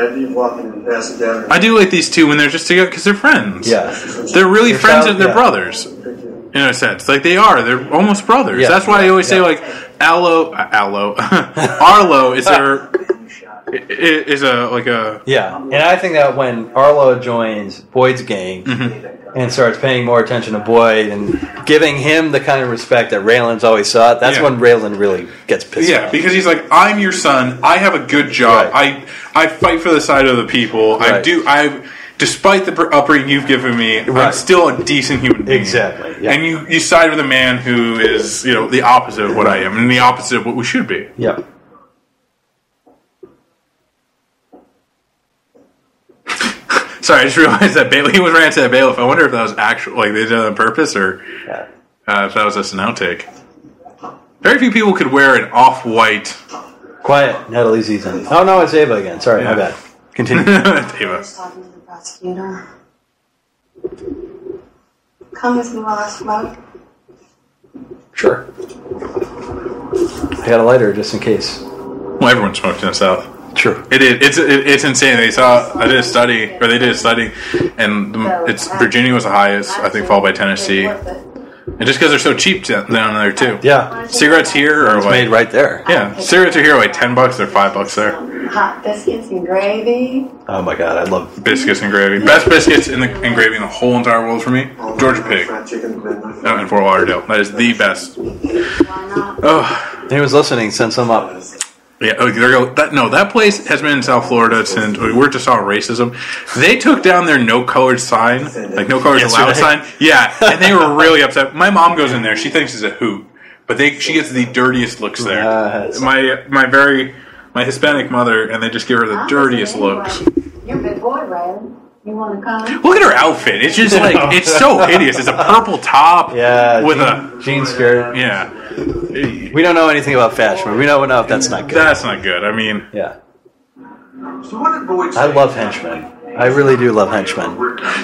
if you walk in and pass it down. I do like these two when they're just together because they're friends. Yeah. They're really friends and they're brothers. In a sense. Like they are. They're almost brothers. Yeah. That's why I always say like Arlo is their... Is a yeah, and I think that when Arlo joins Boyd's gang and starts paying more attention to Boyd and giving him the kind of respect that Raylan's always sought, that's when Raylan really gets pissed off. Yeah, because he's like, I'm your son. I have a good job. Right. I fight for the side of the people. Right. Despite the upbringing you've given me, I'm still a decent human being. Exactly. Yeah. And you side with a man who is the opposite of what I am and the opposite of what we should be. Yeah. Sorry, I just realized that he was ran to that bailiff. I wonder if that was actual, like they did it on purpose, or if that was just an outtake. Very few people could wear an off-white. Quiet, Natalie season. Oh no, it's Ava again. Sorry, my bad. Continue. Ava. Talking to the prosecutor. Come with me while I smoke. Sure. I got a lighter just in case. Well, everyone smoked in the South. True. It's insane. They did a study, and Virginia was the highest, I think, followed by Tennessee. And just because they're so cheap down there too. Yeah. Cigarettes here are made right there. Yeah. Cigarettes are here like $10. They're $5 there. Hot biscuits and gravy. Oh my god, I love biscuits and gravy. Best biscuits and gravy in the whole entire world for me. Georgia Pig. In Fort Lauderdale. That is the best. Why not? Oh, he was listening. Send some up. Yeah, that place has been in South Florida since we were just saw racism. They took down their no colored sign, like no colors allowed sign. Yeah, and they were really upset. My mom goes in there; she thinks it's a hoot, but she gets the dirtiest looks there. My Hispanic mother, and they just give her the dirtiest looks. You're a good boy, Ryan. You want to come? Look at her outfit. It's just like, it's so hideous. It's a purple top with a jean skirt. Yeah. We don't know anything about fashion, but we don't know if that's not good. That's not good. I mean, yeah. I love henchmen. I really do love henchmen.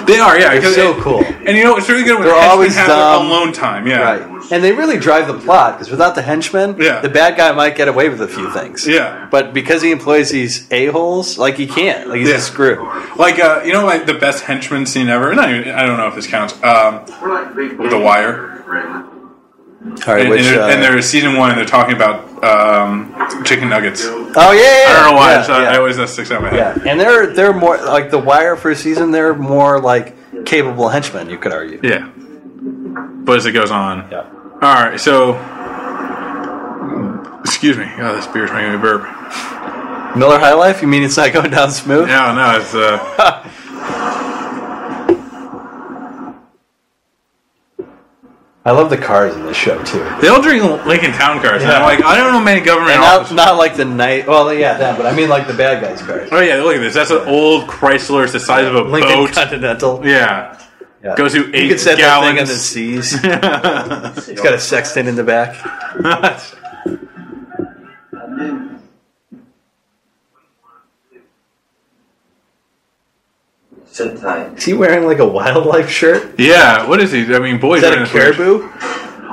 They are, yeah. They're so cool. And you know, it's really good when They're always have dumb. their alone time, yeah. Right. And they really drive the plot, because without the henchmen, the bad guy might get away with a few things. Yeah. But because he employs these a-holes, like he can't. Like he's a screw. Like, you know, like the best henchman scene ever? Not even, I don't know if this counts. The Wire. All right, and there's season 1, and they're talking about chicken nuggets. Oh yeah, I don't know why. I always that sticks out in my head. Yeah, and they're more like the Wire for a season. They're more like capable henchmen, you could argue. Yeah, but as it goes on. Yeah. All right, so excuse me. Oh, this beer's making me burp. Miller High Life? You mean it's not going down smooth? Yeah, no, it's. I love the cars in this show too. They all drink Lincoln Town cars. And I'm like, I don't know many government officers. Not like the night. Well, yeah, that. But I mean like the bad guys' cars. Oh yeah, look at this. That's an old Chrysler. It's the size of a Lincoln boat. Continental. Yeah. Goes through 8 gallons. You could set that thing in the seas. It's got a sextant in the back. Sit tight. Is he wearing like a wildlife shirt? Yeah. What is he? I mean, boys. Is that a caribou?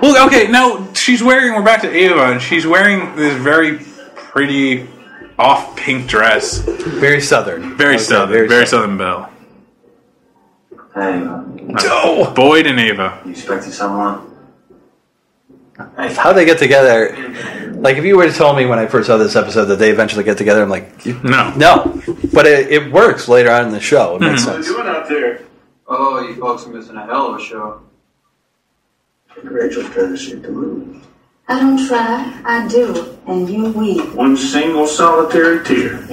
Well, okay. Now she's wearing. We're back to Ava, and she's wearing this very pretty off pink dress. Very southern. Very southern. Very southern belle. Hey. No. Boyd and Ava. You expecting someone? How they get together? Like, if you were to tell me when I first saw this episode that they eventually get together, I'm like, no. But it works later on in the show. It makes sense. What are you doing out there? Oh, you folks are missing a hell of a show. Rachel's trying to shoot the moon. I don't try. I do. And you weep. One single solitary tear.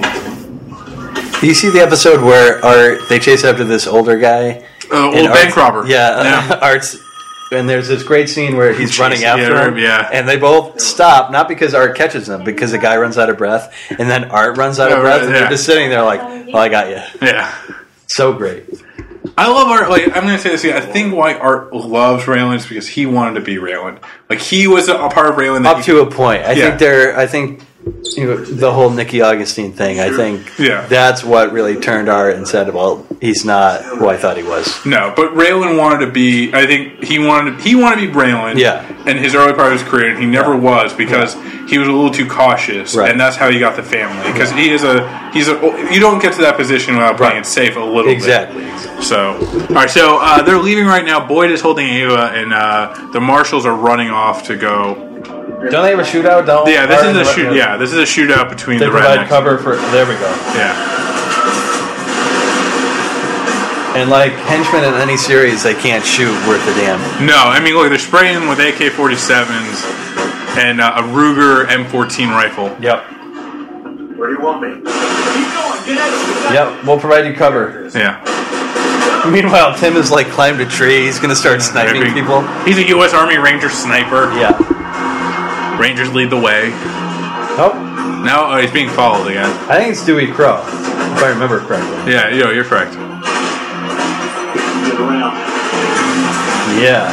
Do you see the episode where they chase after this older guy? Old bank robber. Yeah. Art's... And there's this great scene where he's running after him, and they both stop, not because Art catches them, because the guy runs out of breath, and then Art runs out of breath, and they're just sitting there like, well, I got you. Yeah. So great. I love Art. Like, I'm going to say this again. I think why Art loves Raylan is because he wanted to be Raylan. Like, he was a part of Raylan. Up to a point. I think you know, the whole Nicky Augustine thing, I think that's what really turned Art and said, well, he's not who I thought he was. No, but Raylan wanted to be, I think he wanted to be Raylan in his early part of his career, and he never was because he was a little too cautious, and that's how he got the family. Because he's a you don't get to that position without playing it safe a little bit. Exactly. So, all right, so they're leaving right now. Boyd is holding Ava, and the marshals are running off to go. Don't they have a shootout? This is a shootout between the rednecks. They provide cover for. There we go. Yeah. And like henchmen in any series, they can't shoot worth a damn. No, I mean, look, they're spraying with AK-47s and a Ruger M14 rifle. Yep. Where do you want me? Keep going. Get out. Yep. We'll provide you cover. Yeah. Meanwhile, Tim is like climbed a tree. He's gonna start sniping people. He's a U.S. Army Ranger sniper. Yeah. Rangers lead the way. Oh. Now he's being followed again. I think it's Dewey Crow, if I remember correctly. Yeah, you're correct. Get around. Yeah.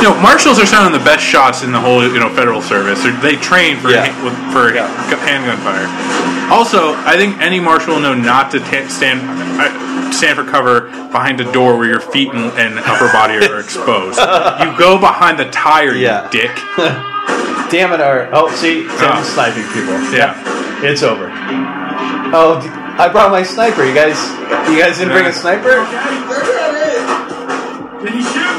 You know, marshals are some of the best shots in the whole federal service. They train for handgun fire. Also, I think any marshal will know not to stand for cover behind a door where your feet and upper body are exposed. You go behind the tire, you dick. Damn it, Art. Oh, see? Tim's sniping people. Yeah. It's over. Oh, I brought my sniper. You guys didn't bring a sniper? Can you shoot?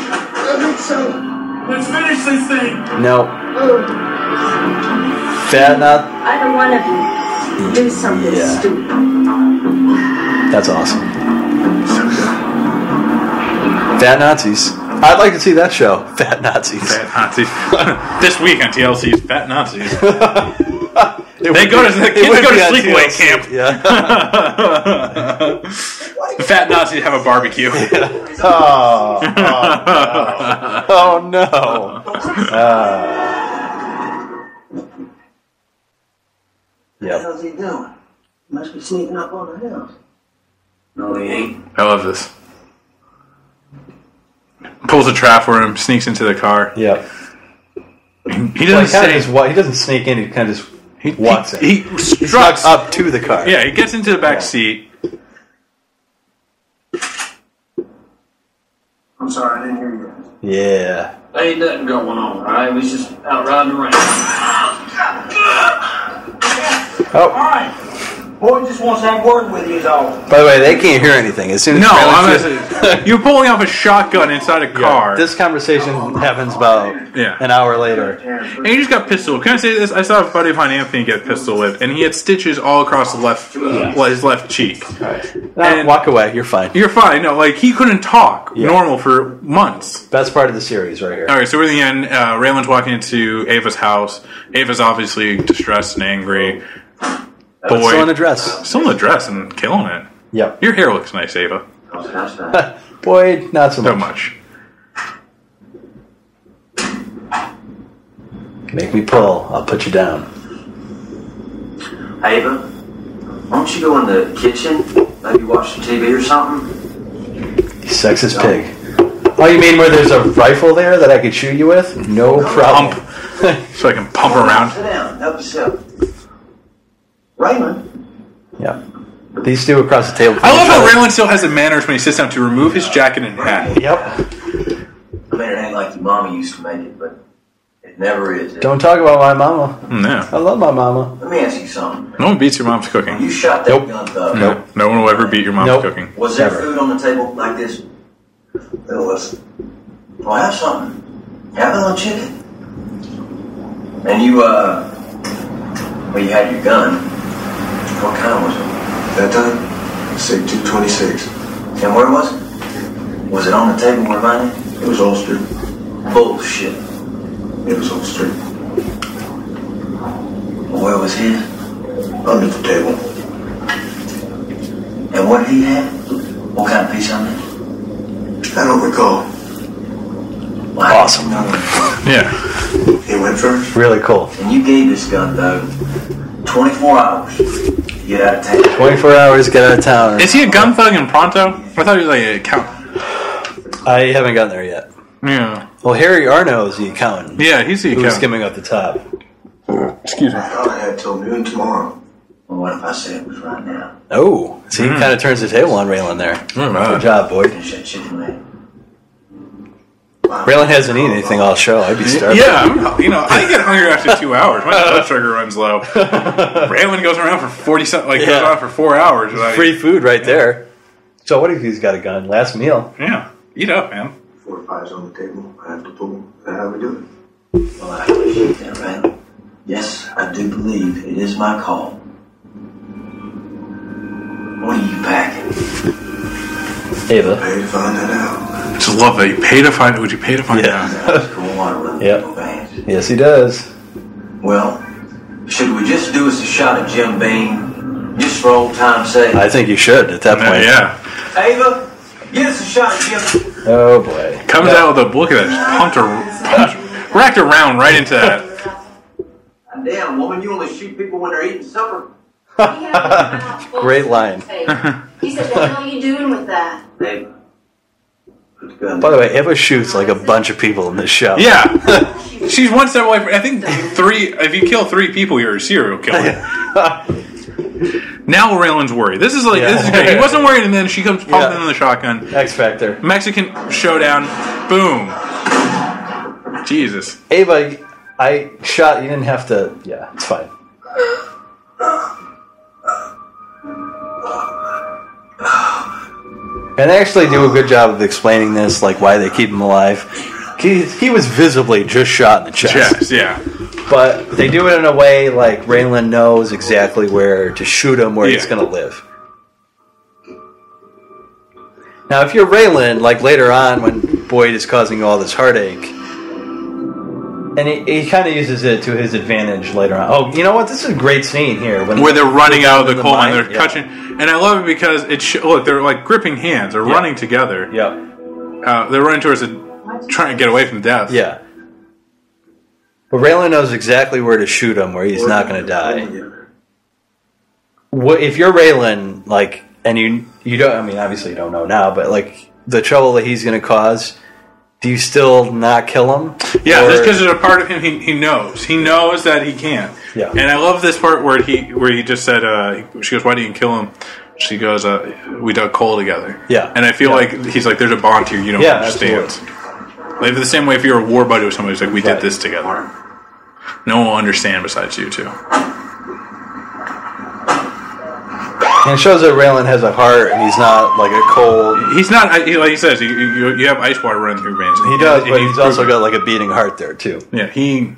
I think so. Let's finish this thing. No. Fat nut. Either one of you do something stupid. That's awesome. Fat Nazis. I'd like to see that show. Fat Nazis. Fat Nazis. This week on TLC's Fat Nazis. The kids go to sleepaway camp. Yeah. The fat Nazis have a barbecue. Yeah. Oh no. What the hell's he doing? He must be sneaking up on the house. No, he ain't. I love this. Pulls a trap for him, sneaks into the car. Yep. He doesn't say. He doesn't sneak in. He kind of just walks in. He struts up to the car. Yeah, he gets into the back seat. I'm sorry, I didn't hear you. Yeah. Ain't nothing going on, right? We was just out riding around. Oh. All right. Boy just wants to have a word with you, is all. By the way, they can't hear anything. As soon as you're pulling off a shotgun inside a car. Yeah, this conversation happens about an hour later. And he just got pistol. Can I say this? I saw a buddy of mine, Anthony, get pistol whipped, and he had stitches all across the his left cheek. All right. Now, walk away. You're fine. You're fine. No, like he couldn't talk normal for months. Best part of the series, right here. All right, so we're at the end. Raylan's walking into Ava's house. Ava's obviously distressed and angry. Boy, still in a dress. Still in a dress and killing it. Yep. Your hair looks nice, Ava. Boy, not so much. So much. Make me pull. I'll put you down. Ava, why don't you go in the kitchen? Maybe watch some TV or something? You sexist pig. Oh, you mean where there's a rifle there that I could shoot you with? No problem. So I can pump around. Sit down. Help yourself. Raymond. Yeah. These two across the table. I love how Raylan still has the manners when he sits down to remove his jacket and hat. Yep. I mean, it ain't like your mama used to make it, but it never is. Don't talk about my mama. No. I love my mama. Let me ask you something. No one beats your mom's cooking. When you shot that gun, though. Nope. No one will ever beat your mom's cooking. Was there food on the table like this? There was. Well, have something. Have a little chicken. And you, well, you had your gun. What kind was it? That time, SIG 226. And where was it? Was it on the table where mine is? It was holstered. Bullshit. It was holstered. Where was his? Under the table. And what did he have? What kind of piece on it? I don't recall. Well, awesome. Yeah. He went first. Really cool. And you gave this gun, though, 24 hours to get out of town. 24 hours, get out of town. Is he a gun thug in Pronto? I thought he was like an accountant. I haven't gotten there yet. Yeah. Well, Harry Arno is the accountant. Yeah, he's the accountant. Who's skimming up the top. Excuse me. I thought I had till noon tomorrow. Well, what if I say it was right now? Oh, see, he kind of turns the table on Raylan there. Good job, boy. Finish that chicken leg. Raylan hasn't eaten anything all show. I'd be starving. Yeah, I get hungry after 2 hours. My blood sugar runs low. Raylan goes around for 40-something, goes on for 4 hours. Free food right there. So what if he's got a gun? Last meal. Yeah, eat up, man. 4 pies on the table. I have to pull. That's how we do it. Well, I appreciate that, Randall. Yes, I do believe it is my call. What are you packing? Ava. Pay to find that out. I just love that. You pay to find. Would you pay to find out? That's cool. Yep. Yes, he does. Well, should we just do us a shot at Jim Beam, just for old time's sake? I think you should at that point. Yeah. Ava, get us a shot at Jim. Oh boy. Comes out with a look at that. Racked around right into that. Damn, woman, you only shoot people when they're eating supper. Great line. He said, "The hell are you doing with that?" Hey. By the way, Ava shoots like a bunch of people in this show. Yeah. She's one step away from, I think 3, if you kill 3 people, you're a serial killer. Now Raylan's worried. This is great. He wasn't worried, and then she comes pumping in the shotgun. X Factor. Mexican showdown. Boom. Jesus. Ava, I shot, you didn't have to, yeah, it's fine. And they actually do a good job of explaining this, like why they keep him alive. He was visibly just shot in the chest. Yeah. But they do it in a way like Raylan knows exactly where to shoot him, where he's going to live. Now, if you're Raylan, like later on when Boyd is causing all this heartache, and he kind of uses it to his advantage later on. Oh, you know what? This is a great scene here. Where they're running out of the coal mine. They're touching. And I love it because look, they're like gripping hands. They're running together. Yeah. They're running towards trying to get away from death. Yeah. But Raylan knows exactly where to shoot him, where he's not going to die. if you're Raylan, like, and you don't, I mean, obviously you don't know now, but like the trouble that he's going to cause, do you still not kill him? Yeah, that's because there's a part of him he knows. He knows that he can't. Yeah. And I love this part where he just said, she goes, "Why didn't you kill him?" She goes, "We dug coal together." Yeah. And I feel like he's like, there's a bond here you don't understand. Absolutely. Like the same way if you're a war buddy with somebody, it's like, we did this together. No one will understand besides you two. And it shows that Raylan has a heart, and he's not like a cold. He's not, like he says, you have ice water running through your veins. He does, but he's also got like a beating heart there too. Yeah, So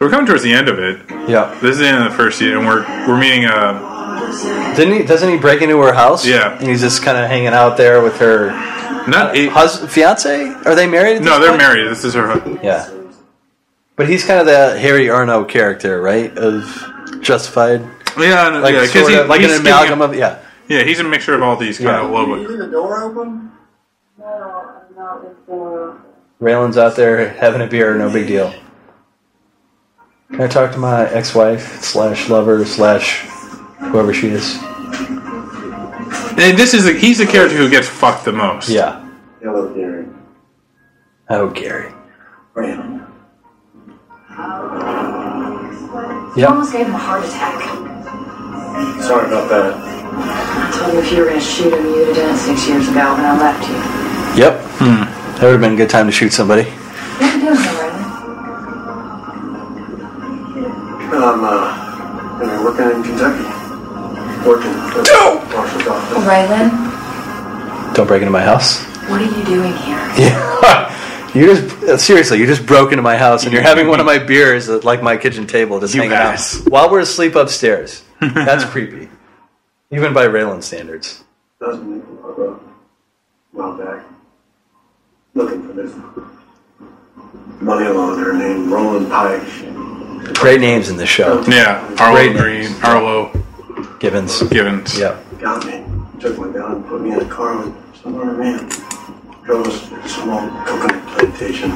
we're coming towards the end of it. Yeah. This is the end of the first season, and we're meeting Doesn't he break into her house? Yeah. And he's just kind of hanging out there with her fiance? Are they married? No, they're married. This is her husband. Yeah. But he's kind of the Harry Arno character, right? Of Justified. Yeah, like sort of, like an amalgam of Yeah, he's a mixture of all these kind of low. Did you leave the door open? No, I'm not with the... Raylan's out there having a beer, no big deal. Can I talk to my ex-wife / lover / whoever she is? And he's the character who gets fucked the most. Yeah. Hello, Gary. Oh, Gary. Raylan. You almost gave him a heart attack. Sorry about that. I told him if you were going to shoot him, you'd have done it 6 years ago when I left you. Yep. That would have been a good time to shoot somebody. What are you doing here, Raylan? I'm gonna be working in Kentucky. Working at the marshal's office. Raylan, Don't break into my house. what are you doing here? Yeah. You just broke into my house and you're having one of my beers at like my kitchen table just hanging out while we're asleep upstairs. That's creepy. Even by Raylan standards. Doesn't make a while back. Looking for this money launderer named Roland Pike. Great names in this show. Yeah. Arlo Green. Arlo Givens. Yeah. Got me. Took my gun and put me in a car with some other man. Drove us to a small coconut plantation.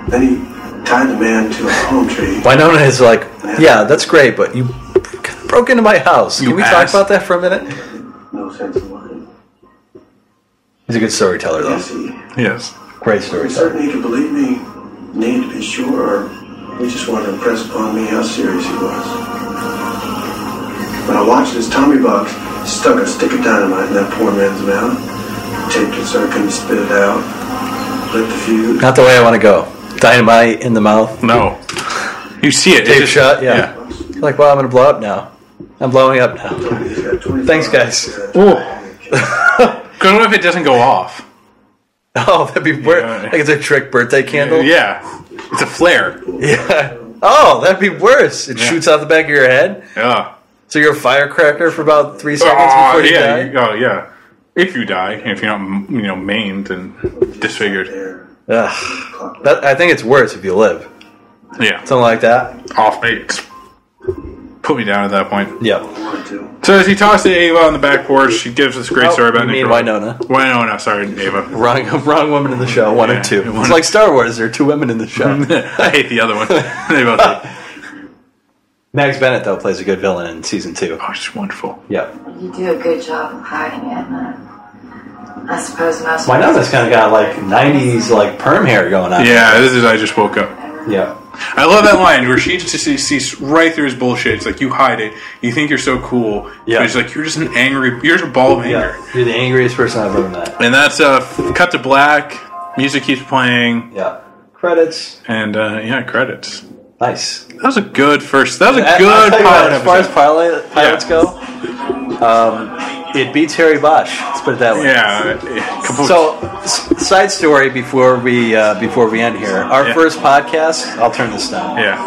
Then he tied the man to a palm tree. Winona is like, yeah, that's great, but you broke into my house. Can we talk about that for a minute? No sense in lying. He's a good storyteller, though. Yes. Great I'm storyteller. certain he could believe me. Need to be sure, or he just wanted to impress upon me how serious he was. When I watched as Tommy Buck stuck a stick of dynamite in that poor man's mouth, taped it so I couldn't spit it out, lit the fuse. Not the way I want to go. Dynamite in the mouth. No. You see it. Tape shut, yeah. You're like, well, I'm going to blow up now. I'm blowing up now. Thanks, guys. What if it doesn't go off? Oh, that'd be weird. Like it's a trick birthday candle? Yeah. It's a flare. Yeah. Oh, that'd be worse. It shoots out the back of your head? Yeah. So you're a firecracker for about 3 seconds before you die? Oh, yeah. If you die, if you're not, maimed and disfigured. Ugh. I think it's worse if you live. Yeah. Something like that? Off base. Put me down at that point. Yep. So as he talks to Ava on the back porch, she gives this great story about you mean Winona. Winona, sorry, Ava. Wrong woman in the show, one and two. It's like Star Wars, there are 2 women in the show. I hate the other one. They both hate. Max Bennett, though, plays a good villain in season 2. Oh, she's wonderful. Yep. You do a good job of hiding it, and I suppose most Winona's kind of got like 90s like perm hair going on. Yeah, this is I just woke up. Yeah. I love that line where she just sees right through his bullshit. It's like, you hide it. You think you're so cool. Yeah. But it's like, you're just you're just a ball of anger. Yeah. You're the angriest person I've ever met. And that's cut to black. Music keeps playing. Yeah. Credits. And, credits. Nice. That was a good pilot. As far as pilots go, it beats Harry Bosch. Let's put it that way. Yeah. So, side story before we end here. Our first podcast. I'll turn this down. Yeah.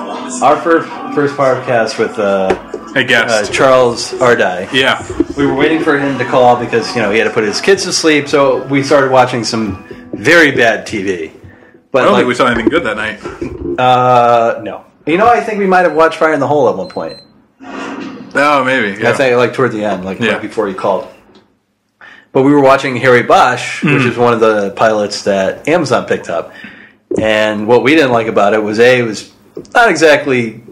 Our first podcast with a guest, Charles Ardai. Yeah. We were waiting for him to call because he had to put his kids to sleep. So we started watching some very bad TV. But I don't think we saw anything good that night. No. I think we might have watched Fire in the Hole at one point. Oh, maybe. Yeah. I think toward the end, right before he called. But we were watching Harry Bosch, which is one of the pilots that Amazon picked up. And what we didn't like about it was it was not exactly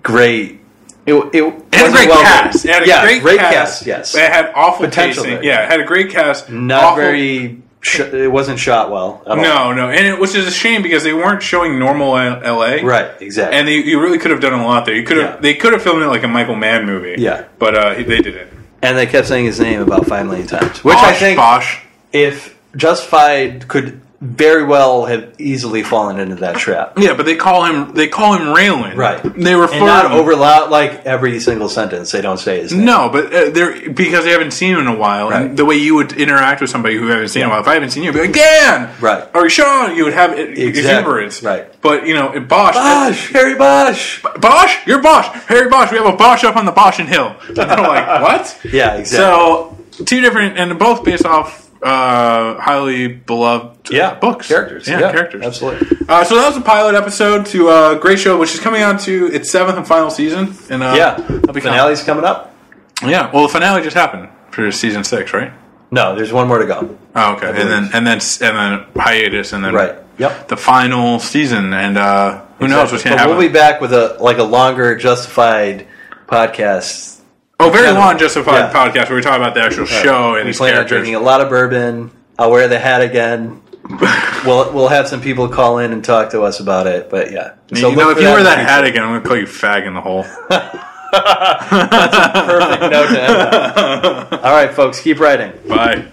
great It had a wasn't great well cast. written. It had a great cast. Yes, It had awful Potential pacing. there. Yeah, it had a great cast. not awful. very. It wasn't shot well at all. No, and which is a shame because they weren't showing normal L.A. Right, exactly. And you really could have done a lot there. They could have filmed it like a Michael Mann movie. Yeah, but they didn't. And they kept saying his name about 5 million times, which Bosch, I think, Bosch. if Justified could very well have easily fallen into that trap. Yeah, but they call him Raylan. Right. They refer And not him over loud, like every single sentence. They don't say his name. No, but they're because they haven't seen him in a while. Right. And the way you would interact with somebody who you haven't seen in a while. If I haven't seen you, I'd be like, Dan! Right. Or Sean, you would have exuberance. Right. But, Bosch. Harry Bosch! Bosch? You're Bosch. Harry Bosch. We have a Bosch up on the Bosch and Hill. And they're like, what? Yeah, exactly. So, two different, and both based off highly beloved books. Characters. Yeah, characters. Absolutely. So that was a pilot episode to a great show, which is coming on to its 7th and final season. And The finale's coming up? Yeah, well, the finale just happened for season 6, right? No, there's one more to go. Oh, okay, and then hiatus, and then the final season, and who knows what's going to happen. We'll be back with a longer Justified podcast. Oh, very long Justified podcast where we talk about the actual show and its plan on characters. drinking a lot of bourbon. I'll wear the hat again. We'll have some people call in and talk to us about it. But yeah, so if you wear that hat again, I'm going to call you fag in the hole. That's a perfect note to end on. All right, folks, keep writing. Bye.